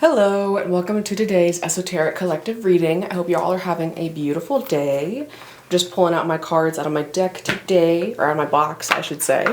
Hello and welcome to today's Esoteric Collective reading. I hope you all are having a beautiful day. Just pulling out my cards out of my deck today, or out of my box, I should say.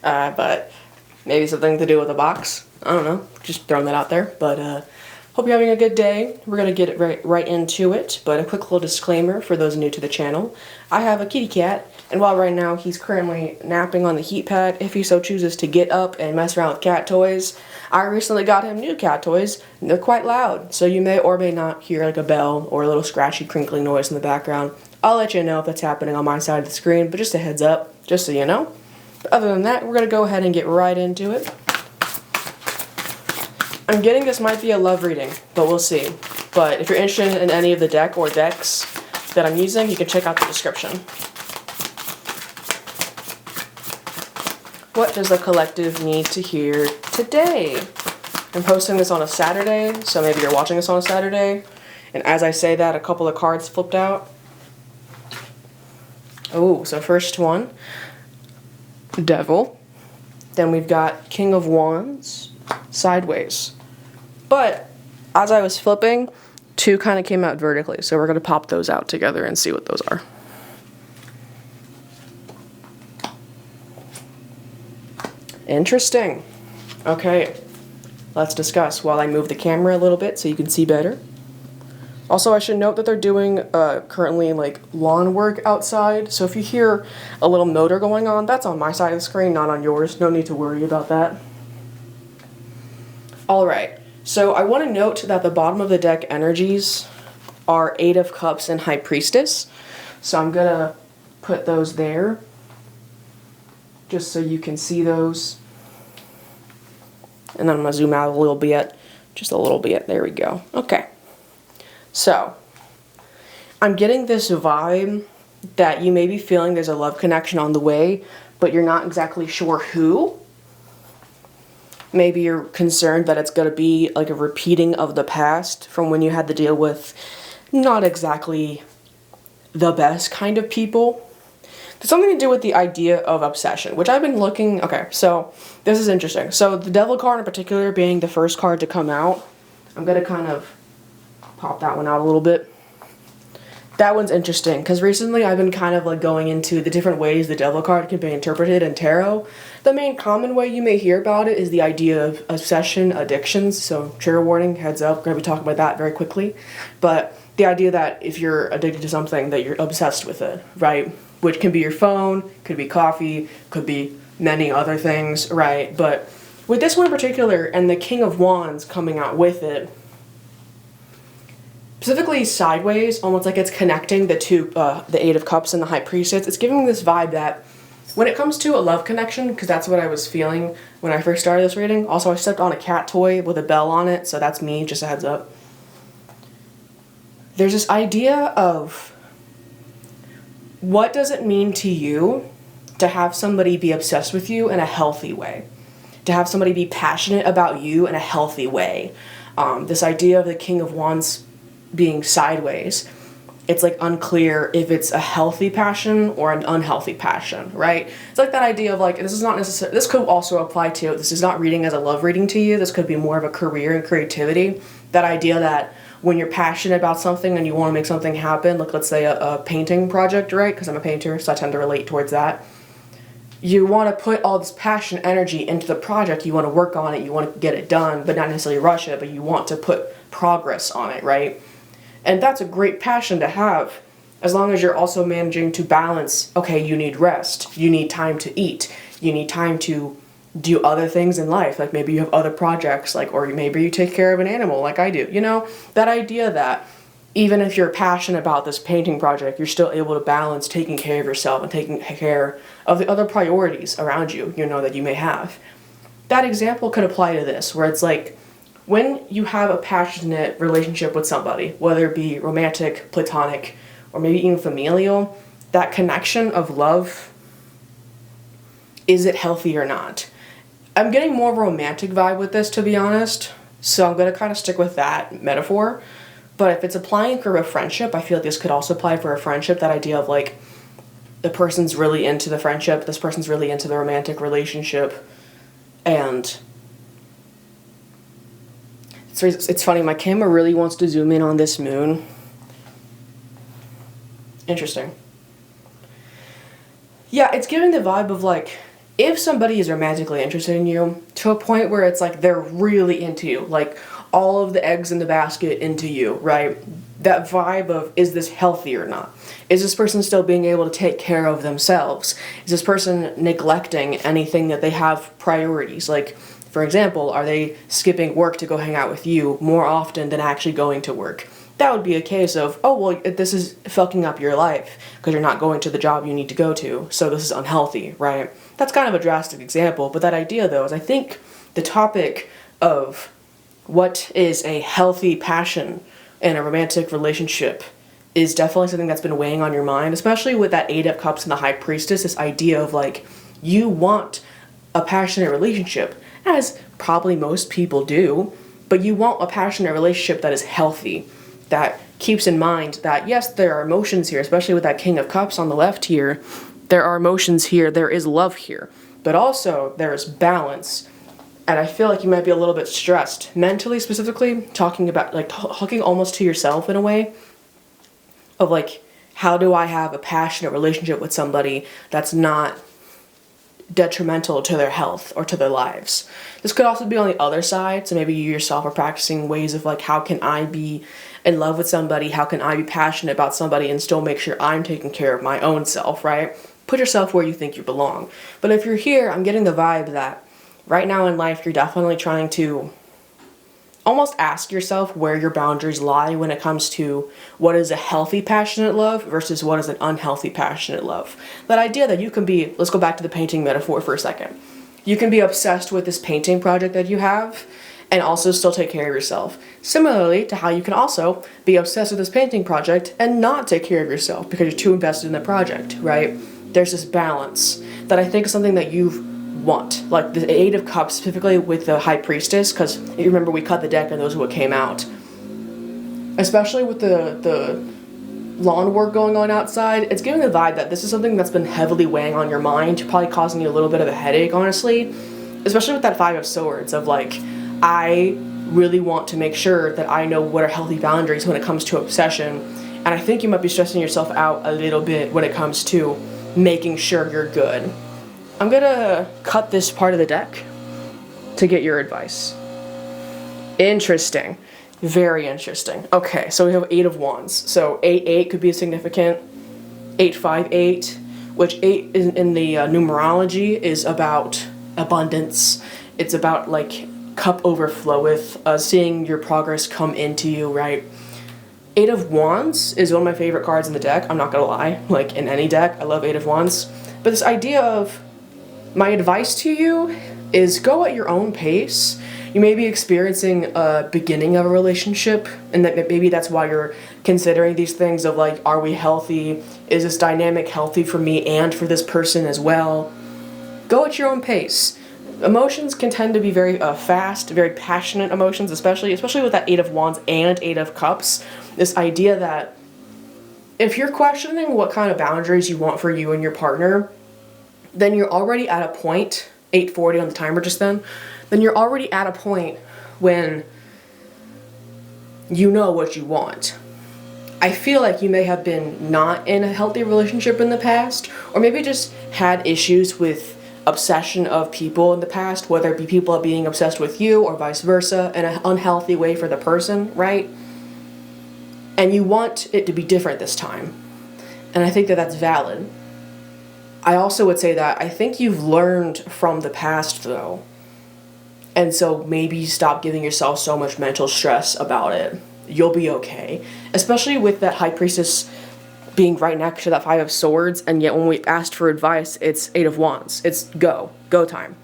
But maybe something to do with a box. I don't know, just throwing that out there. But hope you're having a good day. We're going to get right into it. But a quick little disclaimer for those new to the channel. I have a kitty cat, and while right now he's currently napping on the heat pad, if he so chooses to get up and mess around with cat toys, I recently got him new cat toys, and they're quite loud, so you may or may not hear like a bell or a little scratchy crinkling noise in the background. I'll let you know if that's happening on my side of the screen, but just a heads up, just so you know. But other than that, we're going to go ahead and get right into it. I'm getting this might be a love reading, but we'll see. But if you're interested in any of the deck or decks that I'm using, you can check out the description. What does the collective need to hear today? I'm posting this on a Saturday, so maybe you're watching this on a Saturday. And as I say that, a couple of cards flipped out. Oh, so first one, Devil. Then we've got King of Wands, sideways. But as I was flipping, two kind of came out vertically, so we're going to pop those out together and see what those are. Interesting. Okay, let's discuss while I move the camera a little bit so you can see better. Also, I should note that they're doing currently like lawn work outside, so if you hear a little motor going on, that's on my side of the screen, not on yours. No need to worry about that. Alright, so I want to note that the bottom of the deck energies are Eight of Cups and High Priestess, so I'm gonna put those there just so you can see those. And then I'm going to zoom out a little bit. Just a little bit. There we go. Okay. So, I'm getting this vibe that you may be feeling there's a love connection on the way, but you're not exactly sure who. Maybe you're concerned that it's going to be like a repeating of the past from when you had to deal with not exactly the best kind of people. There's something to do with the idea of obsession, which I've been looking... Okay, so this is interesting. So the Devil card in particular being the first card to come out, I'm going to kind of pop that one out a little bit. That one's interesting, because recently I've been kind of like going into the different ways the Devil card can be interpreted in tarot. The main common way you may hear about it is the idea of obsession, addictions, so trigger warning, heads up, we're going to be talking about that very quickly. But the idea that if you're addicted to something, that you're obsessed with it, right? Which can be your phone, could be coffee, could be many other things, right? But with this one in particular, and the King of Wands coming out with it, specifically sideways, almost like it's connecting the two, the Eight of Cups and the High Priestess, it's giving me this vibe that when it comes to a love connection, because that's what I was feeling when I first started this reading. Also, I stepped on a cat toy with a bell on it, so that's me, just a heads up. There's this idea of... what does it mean to you to have somebody be obsessed with you in a healthy way? To have somebody be passionate about you in a healthy way? This idea of the King of Wands being sideways, it's like unclear if it's a healthy passion or an unhealthy passion, right? It's like that idea of like, this is not necessarily, this could also apply to, this is not reading as a love reading to you, this could be more of a career and creativity. That idea that when you're passionate about something and you want to make something happen, like let's say a painting project, right? Because I'm a painter, so I tend to relate towards that. You want to put all this passion, energy into the project, you want to work on it, you want to get it done, but not necessarily rush it, but you want to put progress on it, right? And that's a great passion to have, as long as you're also managing to balance, okay, you need rest, you need time to eat, you need time to do other things in life, like maybe you have other projects, like, or maybe you take care of an animal like I do, you know? That idea that even if you're passionate about this painting project, you're still able to balance taking care of yourself and taking care of the other priorities around you, you know, that you may have. That example could apply to this, where it's like, when you have a passionate relationship with somebody, whether it be romantic, platonic, or maybe even familial, that connection of love, is it healthy or not? I'm getting more of a romantic vibe with this, to be honest, so I'm going to kind of stick with that metaphor. But if it's applying for a friendship, I feel like this could also apply for a friendship, that idea of like, the person's really into the friendship, this person's really into the romantic relationship, and It's funny, my camera really wants to zoom in on this moon. Interesting. Yeah, it's giving the vibe of like, if somebody is romantically interested in you to a point where it's like they're really into you, like all of the eggs in the basket into you, right? That vibe of, is this healthy or not? Is this person still being able to take care of themselves? Is this person neglecting anything that they have priorities? Like, for example, are they skipping work to go hang out with you more often than actually going to work? That would be a case of, oh, well, this is fucking up your life because you're not going to the job you need to go to, so this is unhealthy, right? That's kind of a drastic example, but that idea, though, is I think the topic of what is a healthy passion in a romantic relationship is definitely something that's been weighing on your mind, especially with that Eight of Cups and the High Priestess, this idea of, like, you want a passionate relationship, as probably most people do, but you want a passionate relationship that is healthy, that keeps in mind that, yes, there are emotions here, especially with that King of Cups on the left here. There are emotions here, there is love here, but also there's balance. And I feel like you might be a little bit stressed, mentally specifically, talking about, like, talking almost to yourself in a way, of like, how do I have a passionate relationship with somebody that's not detrimental to their health or to their lives? This could also be on the other side, so maybe you yourself are practicing ways of like, how can I be in love with somebody, how can I be passionate about somebody and still make sure I'm taking care of my own self, right? Put yourself where you think you belong. But if you're here, I'm getting the vibe that right now in life you're definitely trying to almost ask yourself where your boundaries lie when it comes to what is a healthy passionate love versus what is an unhealthy passionate love. That idea that you can be, let's go back to the painting metaphor for a second. You can be obsessed with this painting project that you have and also still take care of yourself. Similarly to how you can also be obsessed with this painting project and not take care of yourself because you're too invested in the project, right? There's this balance that I think is something that you want. Like the Eight of Cups, specifically with the High Priestess, because you remember we cut the deck and those are what came out. Especially with the lawn work going on outside, it's giving the vibe that this is something that's been heavily weighing on your mind, probably causing you a little bit of a headache, honestly. Especially with that Five of Swords of like, I really want to make sure that I know what are healthy boundaries when it comes to obsession. And I think you might be stressing yourself out a little bit when it comes to making sure you're good. I'm gonna cut this part of the deck to get your advice. Interesting. Very interesting. Okay, so we have Eight of Wands. So 8-8 could be a significant. 8-5-8, which 8 in the numerology is about abundance. It's about like cup overfloweth, seeing your progress come into you, right? Eight of Wands is one of my favorite cards in the deck. I'm not gonna lie. Like in any deck, I love Eight of Wands. But this idea of, my advice to you is go at your own pace. You may be experiencing a beginning of a relationship, and that maybe that's why you're considering these things of like, are we healthy? Is this dynamic healthy for me and for this person as well? Go at your own pace. Emotions can tend to be very fast, very passionate emotions, especially with that Eight of Wands and Eight of Cups. This idea that if you're questioning what kind of boundaries you want for you and your partner, then you're already at a point, 8:40 on the timer just then you're already at a point when you know what you want. I feel like you may have been not in a healthy relationship in the past, or maybe just had issues with obsession of people in the past, whether it be people being obsessed with you or vice versa, in an unhealthy way for the person, right? And you want it to be different this time. And I think that that's valid. I also would say that I think you've learned from the past, though. And so maybe stop giving yourself so much mental stress about it. You'll be okay. Especially with that High Priestess being right next to that Five of Swords, and yet when we asked for advice, it's Eight of Wands. It's go time.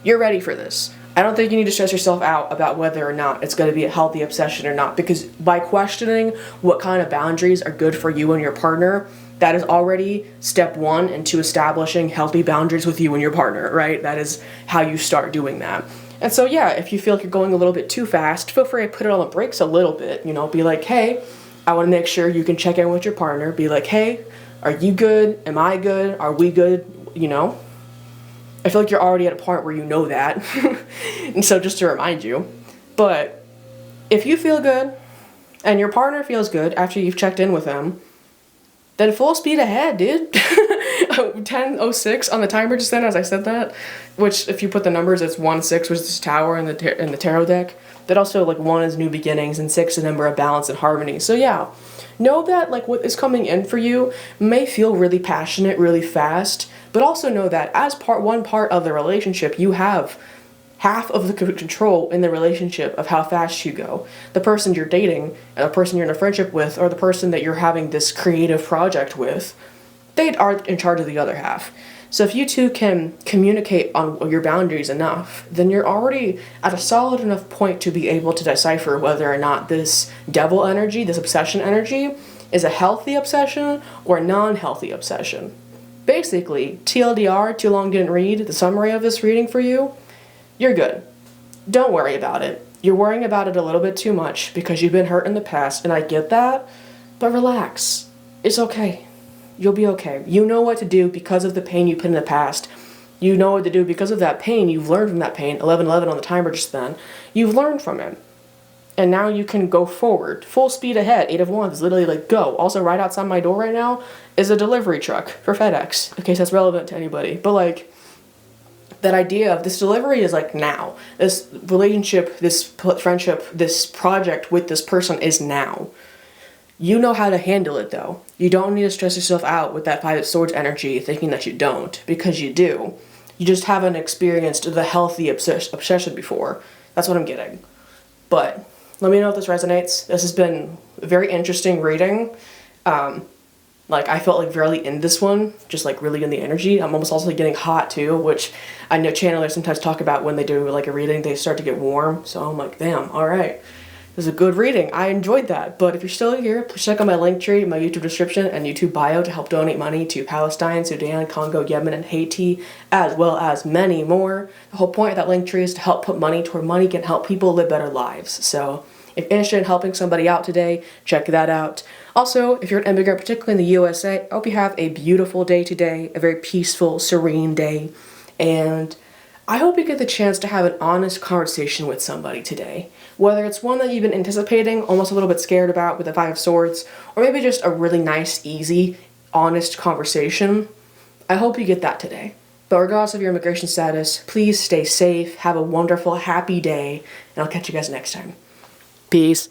You're ready for this. I don't think you need to stress yourself out about whether or not it's going to be a healthy obsession or not, because by questioning what kind of boundaries are good for you and your partner, that is already step one into establishing healthy boundaries with you and your partner, right? That is how you start doing that. And so, yeah, if you feel like you're going a little bit too fast, feel free to put it on the brakes a little bit, be like, hey, I want to make sure you can check in with your partner, be like, hey, are you good? Am I good? Are we good? I feel like you're already at a point where you know that. And so just to remind you, but If you feel good and your partner feels good after you've checked in with them, then full speed ahead, dude. 10:06 on the timer just then as I said that, which if you put the numbers, it's 1-6, which is the tower in the tarot deck. That also, like, 1 is new beginnings and 6 is a number of balance and harmony. So yeah, know that, like, what is coming in for you may feel really passionate, really fast, but also know that as one part of the relationship, you have half of the control in the relationship of how fast you go. The person you're dating, and the person you're in a friendship with, or the person that you're having this creative project with, they are in charge of the other half. So if you two can communicate on your boundaries enough, then you're already at a solid enough point to be able to decipher whether or not this devil energy, this obsession energy, is a healthy obsession or a non-healthy obsession. Basically, TLDR, too long didn't read, the summary of this reading for you, you're good. Don't worry about it. You're worrying about it a little bit too much because you've been hurt in the past, and I get that, but relax. It's okay. You'll be okay. You know what to do because of the pain you put in the past. You know what to do because of that pain. You've learned from that pain. 11:11 on the timer just then. You've learned from it. And now you can go forward. Full speed ahead. 8 of Wands is literally like, go. Also, right outside my door right now is a delivery truck for FedEx, in case that's relevant to anybody. But, like, that idea of this delivery is, like, now. This relationship, this friendship, this project with this person is now. You know how to handle it, though. You don't need to stress yourself out with that 5 of Swords energy thinking that you don't, because you do. You just haven't experienced the healthy obsession before. That's what I'm getting. But let me know if this resonates. This has been a very interesting reading. Like, I felt, like, really in this one, just, like, really in the energy. I'm almost also getting hot, too, which I know channelers sometimes talk about when they do, like, a reading, they start to get warm. So I'm like, damn, all right. This is a good reading. I enjoyed that. But if you're still here, please check out my link tree, my YouTube description, and YouTube bio to help donate money to Palestine, Sudan, Congo, Yemen, and Haiti, as well as many more. The whole point of that link tree is to help put money to where money can help people live better lives. So if you're interested in helping somebody out today, check that out. Also, if you're an immigrant, particularly in the USA, I hope you have a beautiful day today, a very peaceful, serene day, and I hope you get the chance to have an honest conversation with somebody today. Whether it's one that you've been anticipating, almost a little bit scared about with the 5 of Swords, or maybe just a really nice, easy, honest conversation, I hope you get that today. But regardless of your immigration status, please stay safe, have a wonderful, happy day, and I'll catch you guys next time. Peace.